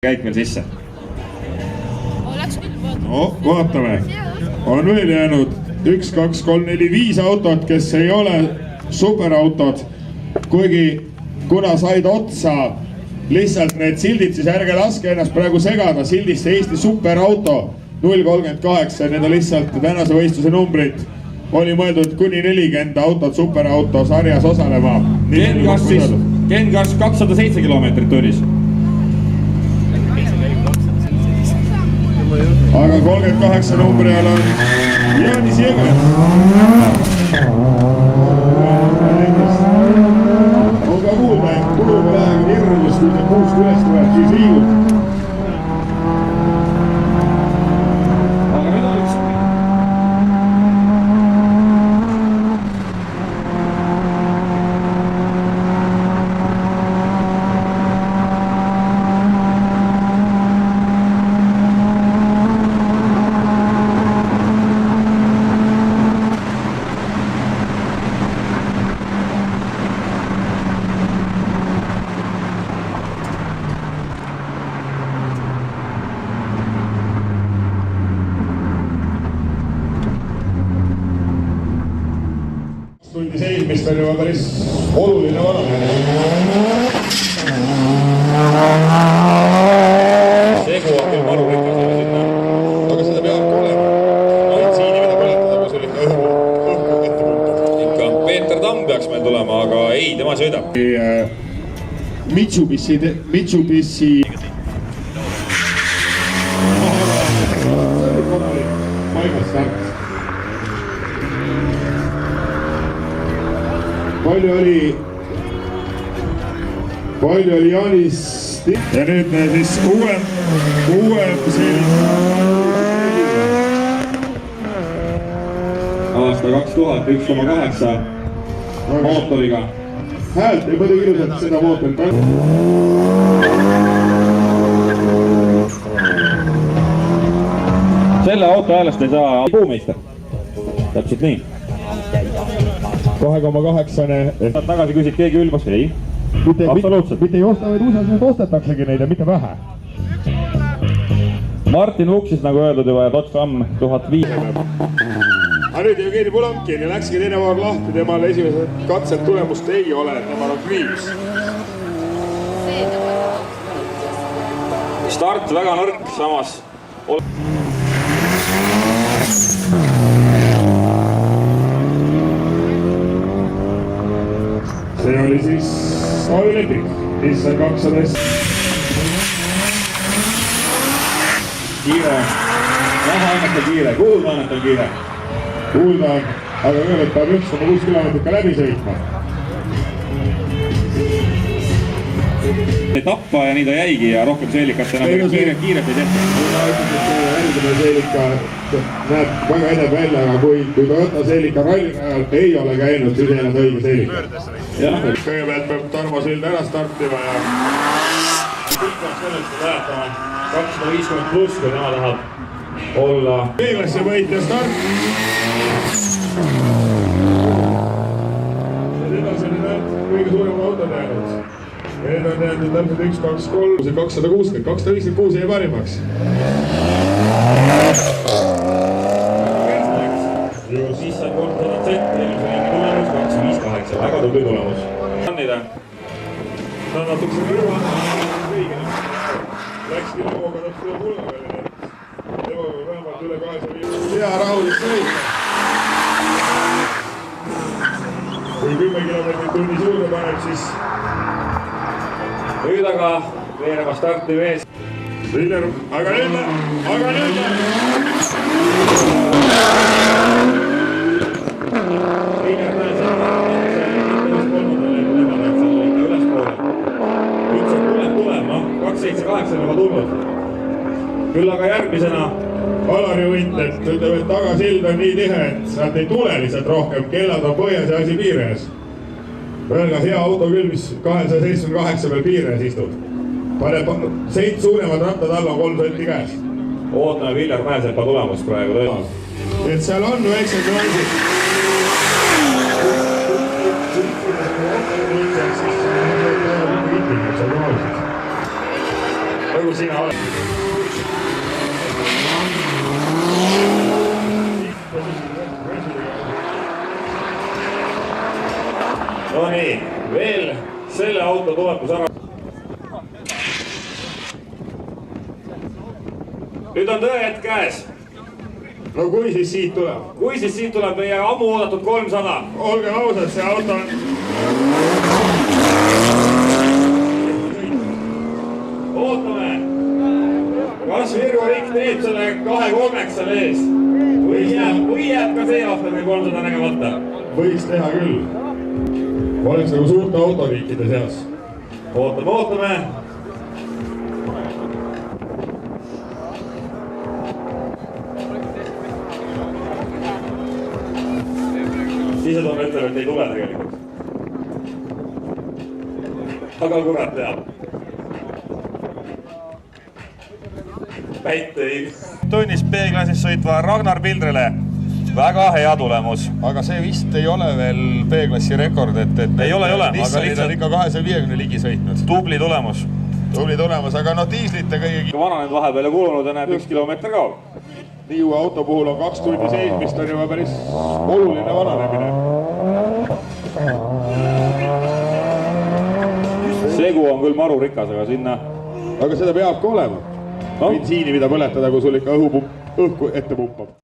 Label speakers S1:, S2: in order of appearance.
S1: käik veel sisse.
S2: No vaatame, on veel jäänud 1, 2, 3, 4, 5 autot, kes ei ole superautod, kuigi kuna said otsa lihtsalt need sildid, siis ärge laske ennast praegu segada, sildisse Eesti superauto 038, need on lihtsalt tänase võistluse numbrid. Oli mõeldud kuni 40 autot superauto sarjas osalema.
S1: Gengas 207 kilomeetrit tunnis.
S2: Aga 38 numbri all on Jaanis Jõgel. On ka kuulda, et kuluga läheb hirmus, kui see puust üles tuleb, siis liigub.
S1: Aga nüüd on üks.
S2: Tundi seismist on juba päris oluline vara.
S1: Segu on küll maru rikas,
S2: Aga seda peab ka olema. Bensiini mida põletada, kui sul ikka õhku ette puntad.
S1: ikka Peeter Tamm peaks meil tulema, aga ei, tema sõidab.
S2: Mitsubishi paigas start. Palju oli Jaanis ja nüüd siis uuem
S1: Aasta 2000, 1,8 mootoriga.
S2: Häält ei mõtle ilusat seda mootorit.
S1: Selle auto häälest ei saa puumeister. Täpselt nii.
S2: 2,8.
S1: Tagasi küsid, keegi ülbas? Ei. Absoluutselt.
S2: Mitte ei osta, vaid USA-s nüüd ostetaksegi neid ja mitte vähe.
S1: Martin Uksis, nagu öeldud juba, ja Dodge Ram 1005.
S2: Aga nüüd Jevgeni Pulamkin ja läkski teine voor lahti, temal esimesed katsed tulemust ei ole, temal on kriips.
S1: Start väga nõrk, samas.
S2: See oli siis Lepik, Nissan 200.
S1: Kiire, raha annab on kiire, kuulda annab on kiire.
S2: Kuulda on, aga kõigepealt peab 1,6 kilomeetrit ka läbi sõitma.
S1: Tappa ja nii ta jäigi ja rohkem seelikat enam kiiret ei tehta.
S2: Järgmine seelika näeb väga edev välja, aga kui Toyota seelika rallirajalt ei ole käinud, siis ei ole õige seelika. Kõigepealt peab Tarmo Sild ära startima ja
S1: kõik peab sellest väetama 250 pluss, kui tema tahab olla.
S2: Viimasse võitja start. Edasi nüüd kõige suurem auto jäänud. Need on jäänud täpselt 1, 2, 3, see 260, 256 jäi parimaks.
S1: Siis saab 300 Z, eelmise ringi tulemus 258, väga tubli tulemus. Annida.
S2: Ta on natuke see kõrva, õige. Läkski Levoga täpselt üle pulga peale. Levoga vähemalt üle 250. Hea rahulik sõit. Kui 10 kilomeetrit tunnis juurde paneb, siis
S1: nüüd aga veerema starti vees.
S2: Viljar, aga nüüd!
S1: Viljar tulema, 278 on juba tulnud. Küll aga järgmisena
S2: Alari võitleb, ütleb, et tagasild on nii tihe, et sealt ei tule lihtsalt rohkem, kellad on põhjas ja asi piires. Väga hea auto küll, mis 278 peal piires istub. Paneb 7 suuremad rattad alla, 3 sotti käes.
S1: ootame Viljar Mäesepa tulemust praegu tõenäoliselt.
S2: Et seal on väiksed nüansid.
S1: nagu sina oled. No nii, veel selle auto tulemus ära. Nüüd on tõehetk käes.
S2: no kui siis siit tuleb?
S1: Kui siis siit tuleb meie ammu oodatud 300?
S2: Olge ausad, see auto on...
S1: Ootame, kas Virgo Rikk teeb selle 2-3 seal ees või jääb ka see aasta meil 300 nägemata?
S2: Võiks teha küll. Oleks nagu suurte autoriikide seas.
S1: Ootame. Sisetunne ütleb, et ei tule tegelikult. Aga kurat teab. Päit ei... Tunnis B-klassis sõitva Ragnar Pildrile. Väga hea tulemus.
S2: Aga see vist ei ole veel B-klassi rekord, et
S1: ei ole, aga
S2: lihtsalt on ikka 250 ligi sõitnud.
S1: Tubli tulemus,
S2: aga no diislite kõige...
S1: Vananenud vahepeal ja kulunud ja näeb 1 kilomeeter kaob.
S2: Nii uue auto puhul on 2 tundi seismist on juba päris oluline vananemine.
S1: Segu on küll maru rikas, aga sinna...
S2: Aga seda peab ka olema. Bensiini, mida põletada, kui sul ikka õhku ette pumpab.